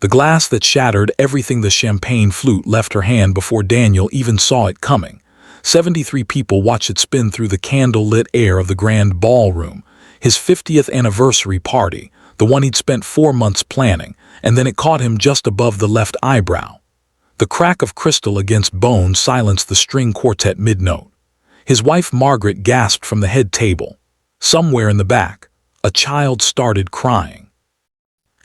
The glass that shattered everything. The champagne flute left her hand before Daniel even saw it coming. 73 people watched it spin through the candle-lit air of the grand ballroom, his 50th anniversary party, the one he'd spent 4 months planning, and then it caught him just above the left eyebrow. The crack of crystal against bone silenced the string quartet mid-note. His wife Margaret gasped from the head table. Somewhere in the back, a child started crying.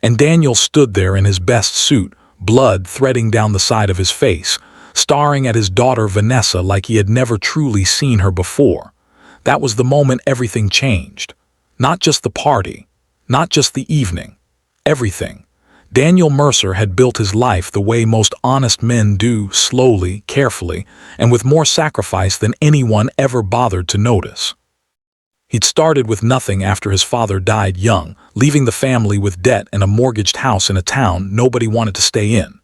And Daniel stood there in his best suit, blood threading down the side of his face, staring at his daughter Vanessa like he had never truly seen her before. That was the moment everything changed. Not just the party, not just the evening, everything. Daniel Mercer had built his life the way most honest men do, slowly, carefully, and with more sacrifice than anyone ever bothered to notice. He'd started with nothing after his father died young, leaving the family with debt and a mortgaged house in a town nobody wanted to stay in.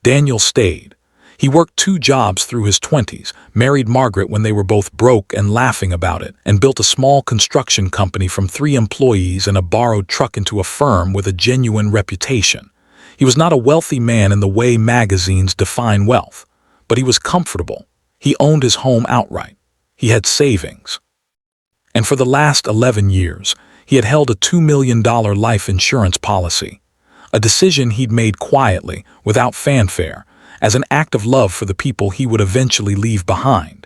Daniel stayed. He worked 2 jobs through his 20s, married Margaret when they were both broke and laughing about it, and built a small construction company from 3 employees and a borrowed truck into a firm with a genuine reputation. He was not a wealthy man in the way magazines define wealth, but he was comfortable. He owned his home outright. He had savings. And for the last 11 years, he had held a $2 million life insurance policy, a decision he'd made quietly, without fanfare, as an act of love for the people he would eventually leave behind.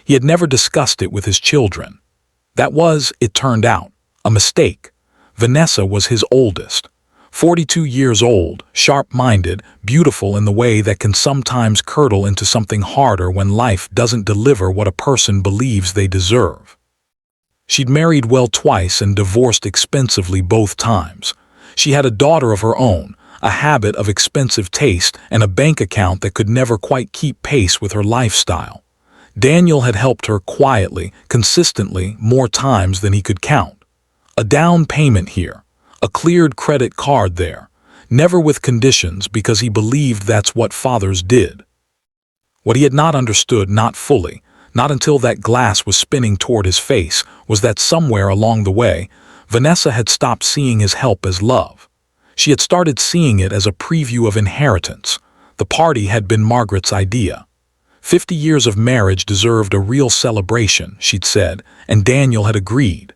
He had never discussed it with his children. That was, it turned out, a mistake. Vanessa was his oldest. 42 years old, sharp-minded, beautiful in the way that can sometimes curdle into something harder when life doesn't deliver what a person believes they deserve. She'd married well twice and divorced expensively both times. She had a daughter of her own, a habit of expensive taste, and a bank account that could never quite keep pace with her lifestyle. Daniel had helped her quietly, consistently, more times than he could count. A down payment here, a cleared credit card there, never with conditions because he believed that's what fathers did. What he had not understood, not fully, not until that glass was spinning toward his face, was that somewhere along the way, Vanessa had stopped seeing his help as love. She had started seeing it as a preview of inheritance. The party had been Margaret's idea. 50 years of marriage deserved a real celebration, she'd said, and Daniel had agreed.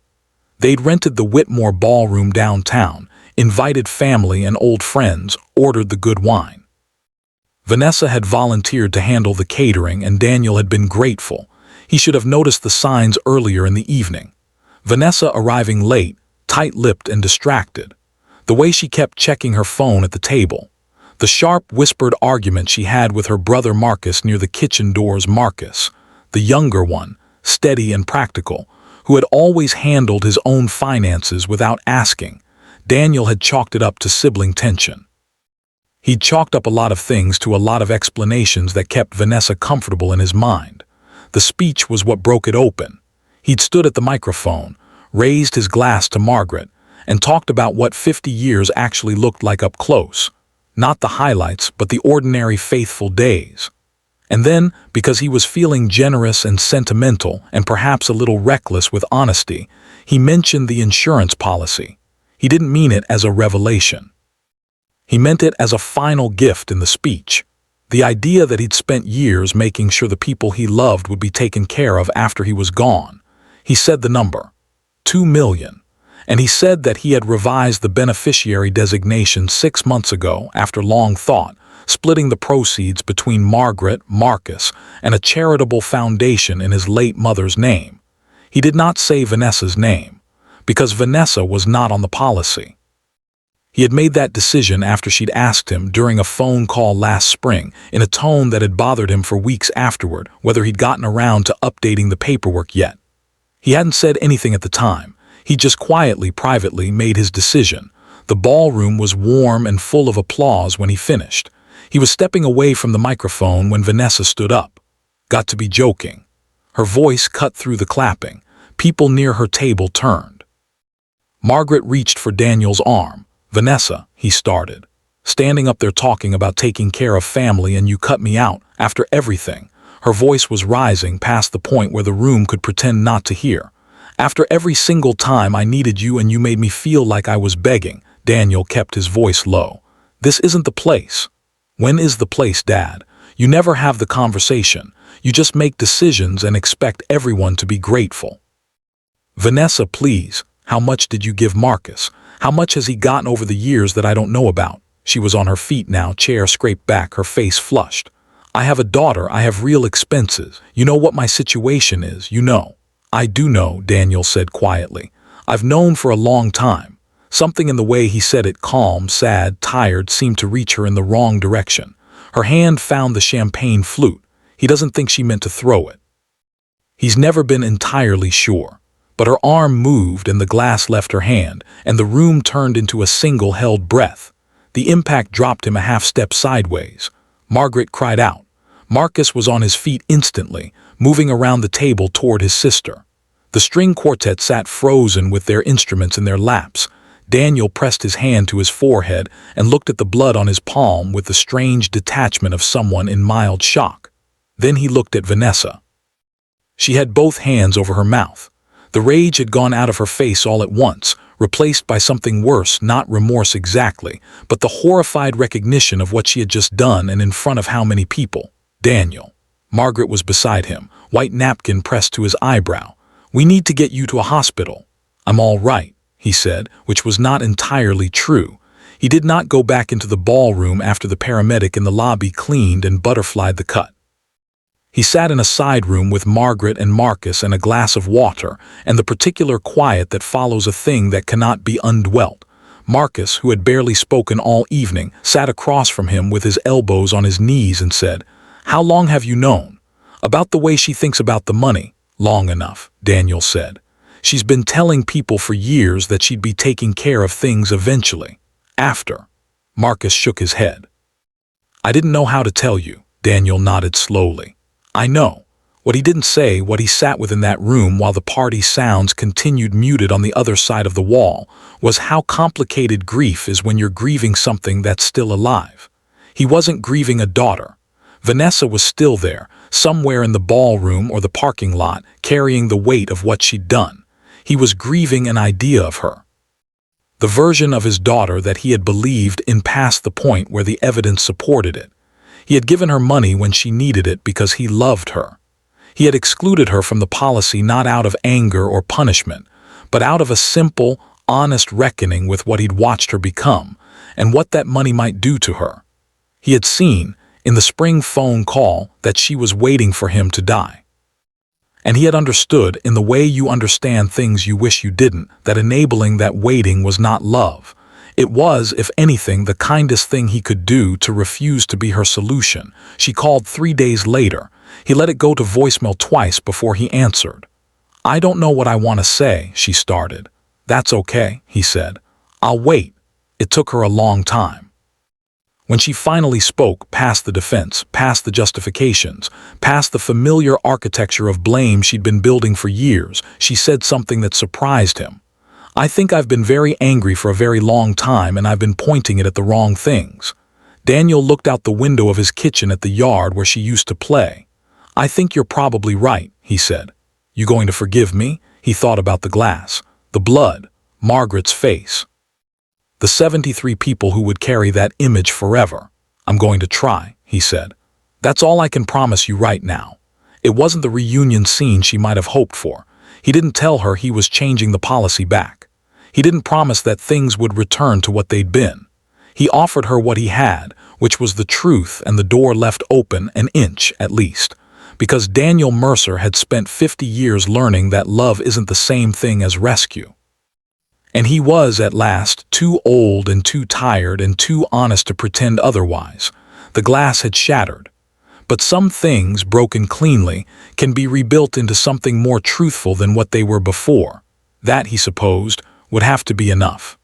They'd rented the Whitmore ballroom downtown, invited family and old friends, ordered the good wine. Vanessa had volunteered to handle the catering, and Daniel had been grateful. He should have noticed the signs earlier in the evening. Vanessa arriving late, tight-lipped and distracted. The way she kept checking her phone at the table. The sharp, whispered argument she had with her brother Marcus near the kitchen doors. Marcus, the younger one, steady and practical, who had always handled his own finances without asking. Daniel had chalked it up to sibling tension. He'd chalked up a lot of things to a lot of explanations that kept Vanessa comfortable in his mind. The speech was what broke it open. He'd stood at the microphone, raised his glass to Margaret, and talked about what 50 years actually looked like up close. Not the highlights, but the ordinary faithful days. And then, because he was feeling generous and sentimental and perhaps a little reckless with honesty, he mentioned the insurance policy. He didn't mean it as a revelation. He meant it as a final gift in the speech. The idea that he'd spent years making sure the people he loved would be taken care of after he was gone. He said the number, $2 million. And he said that he had revised the beneficiary designation 6 months ago after long thought, splitting the proceeds between Margaret, Marcus, and a charitable foundation in his late mother's name. He did not say Vanessa's name, because Vanessa was not on the policy. He had made that decision after she'd asked him during a phone call last spring, in a tone that had bothered him for weeks afterward, whether he'd gotten around to updating the paperwork yet. He hadn't said anything at the time. He just quietly, privately made his decision. The ballroom was warm and full of applause when he finished. He was stepping away from the microphone when Vanessa stood up. Got to be joking. Her voice cut through the clapping. People near her table turned. Margaret reached for Daniel's arm. Vanessa, he started. Standing up there talking about taking care of family and you cut me out, after everything. Her voice was rising past the point where the room could pretend not to hear. After every single time I needed you and you made me feel like I was begging. Daniel kept his voice low. This isn't the place. When is the place, Dad? You never have the conversation. You just make decisions and expect everyone to be grateful. Vanessa, please, how much did you give Marcus? How much has he gotten over the years that I don't know about? She was on her feet now, chair scraped back, her face flushed. I have a daughter, I have real expenses. You know what my situation is, you know. I do know, Daniel said quietly. I've known for a long time. Something in the way he said it, calm, sad, tired, seemed to reach her in the wrong direction. Her hand found the champagne flute. He doesn't think she meant to throw it. He's never been entirely sure. But her arm moved and the glass left her hand, and the room turned into a single held breath. The impact dropped him a half step sideways. Margaret cried out. Marcus was on his feet instantly, moving around the table toward his sister. The string quartet sat frozen with their instruments in their laps. Daniel pressed his hand to his forehead and looked at the blood on his palm with the strange detachment of someone in mild shock. Then he looked at Vanessa. She had both hands over her mouth. The rage had gone out of her face all at once, replaced by something worse, not remorse exactly, but the horrified recognition of what she had just done and in front of how many people. Daniel. Margaret was beside him, white napkin pressed to his eyebrow. We need to get you to a hospital. I'm all right, he said, which was not entirely true. He did not go back into the ballroom after the paramedic in the lobby cleaned and butterflied the cut. He sat in a side room with Margaret and Marcus and a glass of water, and the particular quiet that follows a thing that cannot be undwelt. Marcus, who had barely spoken all evening, sat across from him with his elbows on his knees and said, How long have you known? About the way she thinks about the money. Long enough, Daniel said. She's been telling people for years that she'd be taking care of things eventually. After. Marcus shook his head. I didn't know how to tell you, Daniel nodded slowly. I know. What he didn't say, what he sat with in that room while the party sounds continued muted on the other side of the wall, was how complicated grief is when you're grieving something that's still alive. He wasn't grieving a daughter. Vanessa was still there, somewhere in the ballroom or the parking lot, carrying the weight of what she'd done. He was grieving an idea of her. The version of his daughter that he had believed in past the point where the evidence supported it. He had given her money when she needed it because he loved her. He had excluded her from the policy not out of anger or punishment, but out of a simple, honest reckoning with what he'd watched her become and what that money might do to her. He had seen, in the spring phone call, that she was waiting for him to die. And he had understood, in the way you understand things you wish you didn't, that enabling that waiting was not love. It was, if anything, the kindest thing he could do to refuse to be her solution. She called 3 days later. He let it go to voicemail twice before he answered. I don't know what I want to say, she started. That's okay, he said. I'll wait. It took her a long time. When she finally spoke, past the defense, past the justifications, past the familiar architecture of blame she'd been building for years, she said something that surprised him. I think I've been very angry for a very long time and I've been pointing it at the wrong things. Daniel looked out the window of his kitchen at the yard where she used to play. I think you're probably right, he said. You going to forgive me? He thought about the glass, the blood, Margaret's face. The 73 people who would carry that image forever. I'm going to try, he said. That's all I can promise you right now. It wasn't the reunion scene she might have hoped for. He didn't tell her he was changing the policy back. He didn't promise that things would return to what they'd been. He offered her what he had, which was the truth, and the door left open an inch at least, because Daniel Mercer had spent 50 years learning that love isn't the same thing as rescue. And he was, at last, too old and too tired and too honest to pretend otherwise. The glass had shattered. But some things, broken cleanly, can be rebuilt into something more truthful than what they were before. That, he supposed, would have to be enough.